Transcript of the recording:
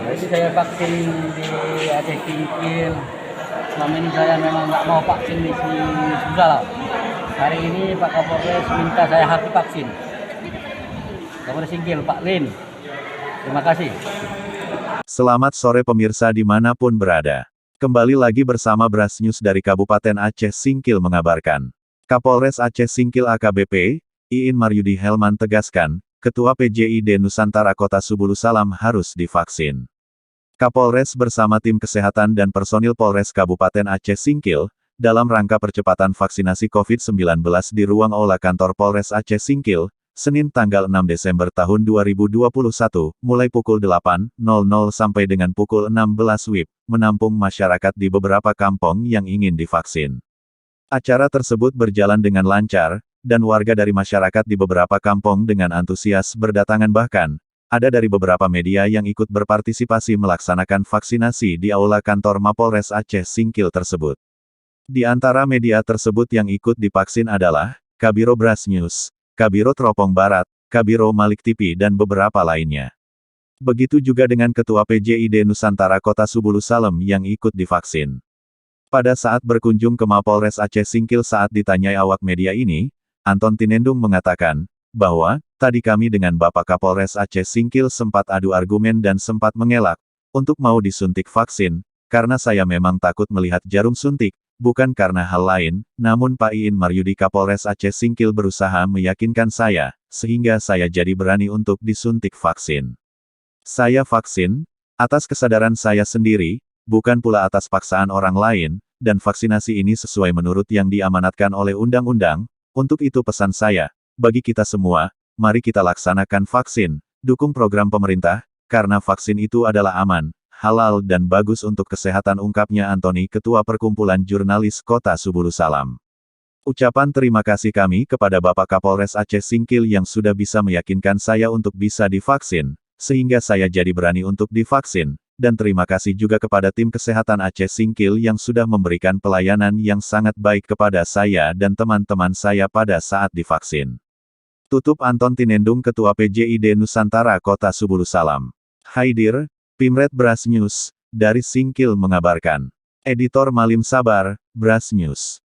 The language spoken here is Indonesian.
Jadi saya vaksin di Aceh Singkil. Selama ini saya memang nggak mau vaksin di susah lah. Hari ini Pak Kapolres minta saya harus vaksin. Kapolres Singkil, Pak Lin. Terima kasih. Selamat sore pemirsa dimanapun berada. Kembali lagi bersama Bras News dari Kabupaten Aceh Singkil mengabarkan. Kapolres Aceh Singkil AKBP, Iin Maryudi Helman tegaskan, Ketua PJID Nusantara Kota Subulu Salam harus divaksin. Kapolres bersama tim kesehatan dan personil Polres Kabupaten Aceh Singkil, dalam rangka percepatan vaksinasi COVID-19 di ruang aula kantor Polres Aceh Singkil, Senin tanggal 6 Desember tahun 2021, mulai pukul 8.00 sampai dengan pukul 16 WIB, menampung masyarakat di beberapa kampung yang ingin divaksin. Acara tersebut berjalan dengan lancar, dan warga dari masyarakat di beberapa kampung dengan antusias berdatangan bahkan, ada dari beberapa media yang ikut berpartisipasi melaksanakan vaksinasi di aula kantor Mapolres Aceh Singkil tersebut. Di antara media tersebut yang ikut divaksin adalah, Kabiro Bras News, Kabiro Teropong Barat, Kabiro Malik TV dan beberapa lainnya. Begitu juga dengan Ketua PJID Nusantara Kota Subulu Salam yang ikut divaksin. Pada saat berkunjung ke Mapolres Aceh Singkil saat ditanyai awak media ini, Anton Tinendung mengatakan, bahwa, tadi kami dengan Bapak Kapolres Aceh Singkil sempat adu argumen dan sempat mengelak, untuk mau disuntik vaksin, karena saya memang takut melihat jarum suntik, bukan karena hal lain, namun Pak Iin Maryudi Kapolres Aceh Singkil berusaha meyakinkan saya, sehingga saya jadi berani untuk disuntik vaksin. Saya vaksin, atas kesadaran saya sendiri, bukan pula atas paksaan orang lain, dan vaksinasi ini sesuai menurut yang diamanatkan oleh undang-undang, untuk itu pesan saya, bagi kita semua, mari kita laksanakan vaksin, dukung program pemerintah, karena vaksin itu adalah aman, halal dan bagus untuk kesehatan ungkapnya Antoni Ketua Perkumpulan Jurnalis Kota Subulu Salam. Ucapan terima kasih kami kepada Bapak Kapolres Aceh Singkil yang sudah bisa meyakinkan saya untuk bisa divaksin, sehingga saya jadi berani untuk divaksin, dan terima kasih juga kepada tim kesehatan Aceh Singkil yang sudah memberikan pelayanan yang sangat baik kepada saya dan teman-teman saya pada saat divaksin. Tutup Anton Tinendung Ketua PJID Nusantara Kota Subulu Salam. Haidir, Pimret Bras News, dari Singkil mengabarkan. Editor Malim Sabar, Bras News.